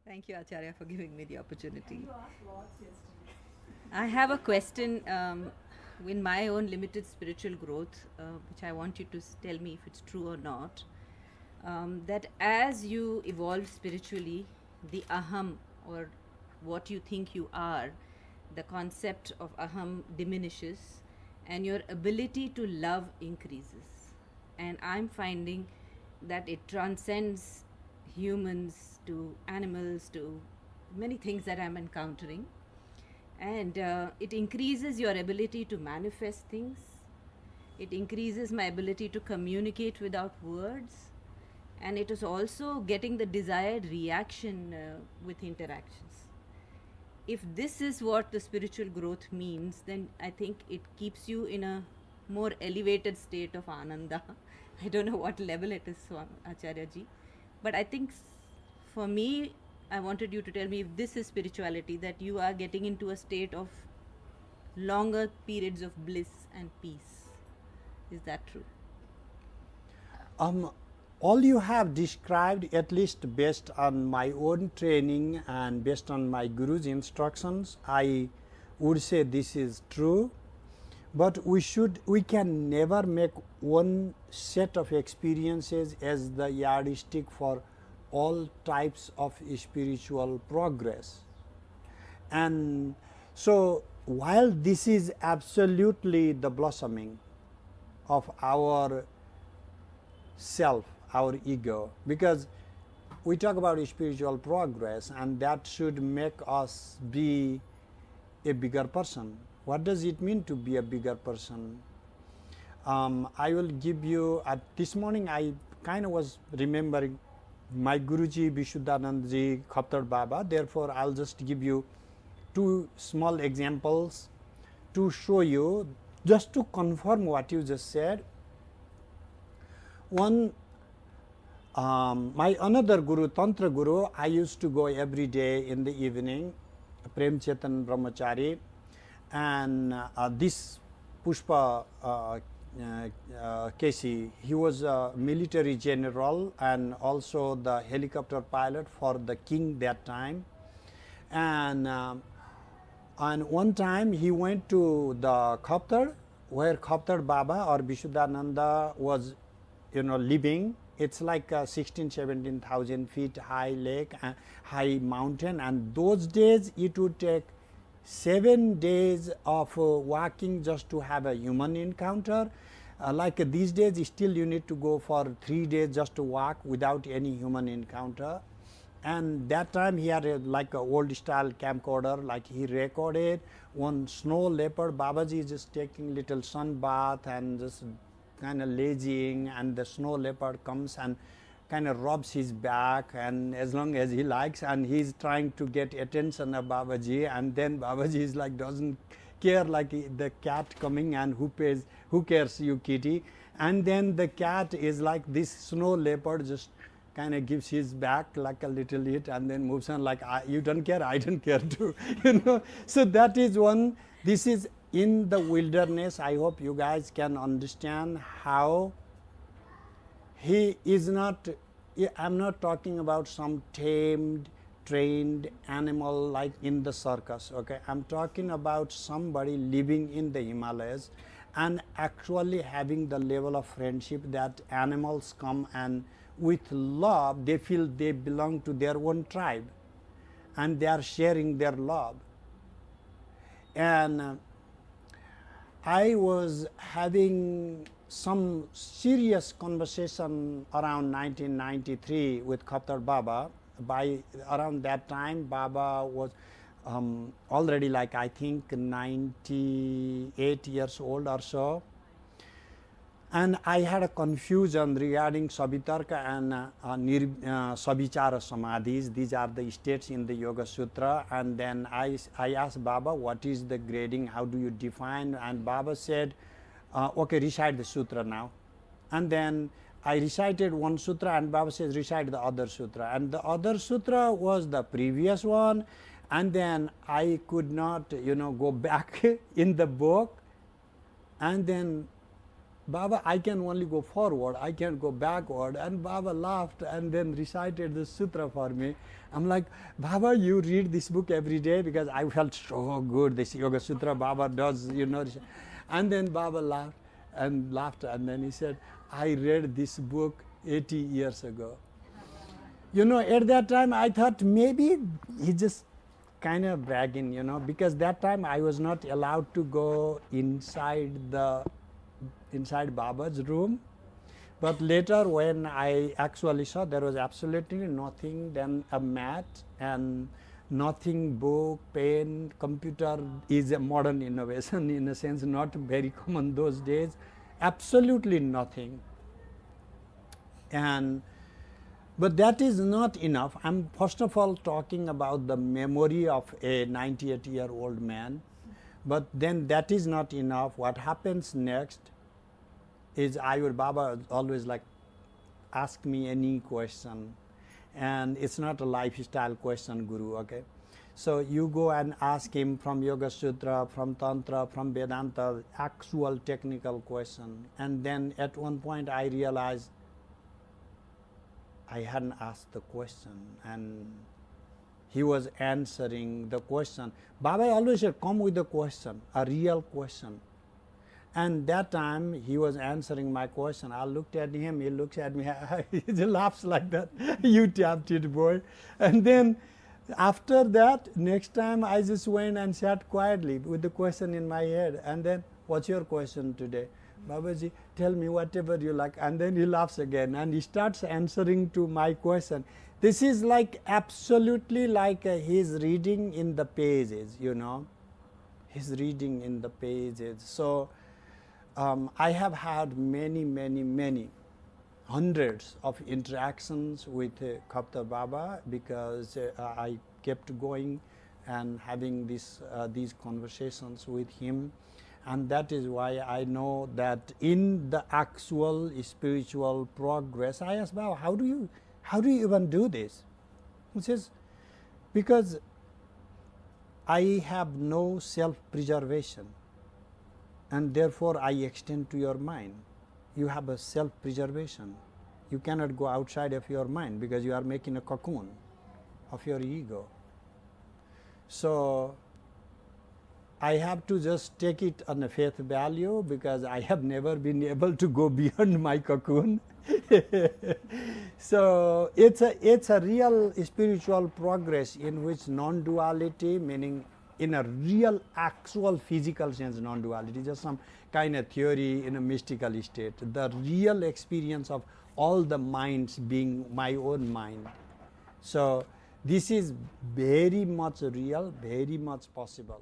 Thank you, Acharya, for giving me the opportunity. You asked lots yesterday. I have a question in my own limited spiritual growth, which I want you to tell me if it's true or not. That as you evolve spiritually, the aham, or what you think you are, the concept of aham diminishes and your ability to love increases. And I'm finding that it transcends humans to animals to many things that I'm encountering. And it increases your ability to manifest things. It increases my ability to communicate without words. And it is also getting the desired reaction with interactions. If this is what the spiritual growth means, then I think it keeps you in a more elevated state of ananda. I don't know what level it is, Acharya ji. But I think for me, I wanted you to tell me if this is spirituality, that you are getting into a state of longer periods of bliss and peace. Is that true? All you have described, at least based on my own training and based on my guru's instructions, I would say this is true. But we can never make one set of experiences as the yardstick for all types of spiritual progress. And so while this is absolutely the blossoming of our self, our ego, because we talk about spiritual progress and that should make us be a bigger person. What does it mean to be a bigger person? I will give you, this morning I kind of was remembering my Guruji, Vishuddhanandji, Khaptar Baba. Therefore, I'll just give you two small examples to show you, just to confirm what you just said. One, my another Guru, Tantra Guru, I used to go every day in the evening, Prem Chetan Brahmachari, and this Pushpa Kesi, he was a military general and also the helicopter pilot for the king that time. And one time he went to the Khaptar, where Khaptar Baba or Vishuddhananda was, living. It's like 16,000-17,000 feet high lake, high mountain, and those days it would take 7 days of walking just to have a human encounter. Like these days, still you need to go for 3 days just to walk without any human encounter. And that time he had like a old style camcorder, like he recorded one snow leopard. Babaji is just taking little sun bath and just kind of lazying, and the snow leopard comes and kind of rubs his back, and as long as he likes, and he's trying to get attention of Babaji, and then Babaji is like doesn't care, like the cat coming, and who cares you kitty, and then the cat is like this snow leopard just kind of gives his back like a little hit and then moves on like you don't care, I don't care too. So that is one. This is in the wilderness. I hope you guys can understand how he is not, I'm not talking about some tamed, trained animal like in the circus, okay? I'm talking about somebody living in the Himalayas and actually having the level of friendship that animals come and with love, they feel they belong to their own tribe and they are sharing their love. And I was having some serious conversation around 1993 with Khaptar Baba. By around that time, Baba was already like I think 98 years old or so. And I had a confusion regarding Savitarka and Savichara Samadhis. These are the states in the Yoga Sutra. And then I asked Baba, what is the grading? How do you define? And Baba said, okay, recite the sutra now. And then I recited one sutra and Baba says, recite the other sutra. And the other sutra was the previous one. And then I could not, go back in the book. And then Baba, I can only go forward, I can't go backward. And Baba laughed and then recited the sutra for me. I'm like, Baba, you read this book every day? Because I felt so good, this Yoga Sutra Baba does, And then Baba laughed, and then he said, I read this book 80 years ago. At that time I thought maybe he just kind of bragging, because that time I was not allowed to go inside Baba's room. But later when I actually saw, there was absolutely nothing than a mat and nothing, book, pen, computer is a modern innovation, in a sense not very common those days, absolutely nothing. But that is not enough. I'm first of all talking about the memory of a 98-year-old man, but then that is not enough. What happens next is Baba always like ask me any question, and it's not a lifestyle question, Guru, okay? So you go and ask him from Yoga Sutra, from Tantra, from Vedanta, actual technical question. And then at one point I realized I hadn't asked the question, and he was answering the question. Baba always said, come with a question, a real question. And that time he was answering my question. I looked at him, he looks at me, he laughs like that. You tapped it, boy. And then after that, next time I just went and sat quietly with the question in my head. And then, what's your question today? Babaji, tell me whatever you like. And then he laughs again and he starts answering to my question. This is like absolutely like he's reading in the pages, He's reading in the pages. So I have had many, hundreds of interactions with Kapta Baba, because I kept going and having these conversations with him. And that is why I know that in the actual spiritual progress, I asked Baba, how do you even do this? He says, because I have no self-preservation, and therefore I extend to your mind. You have a self-preservation. You cannot go outside of your mind because you are making a cocoon of your ego. So I have to just take it on a faith value, because I have never been able to go beyond my cocoon. So it's a real spiritual progress in which non-duality, meaning in a real actual physical sense, non-duality, just some kind of theory in a mystical state, the real experience of all the minds being my own mind. So this is very much real, very much possible.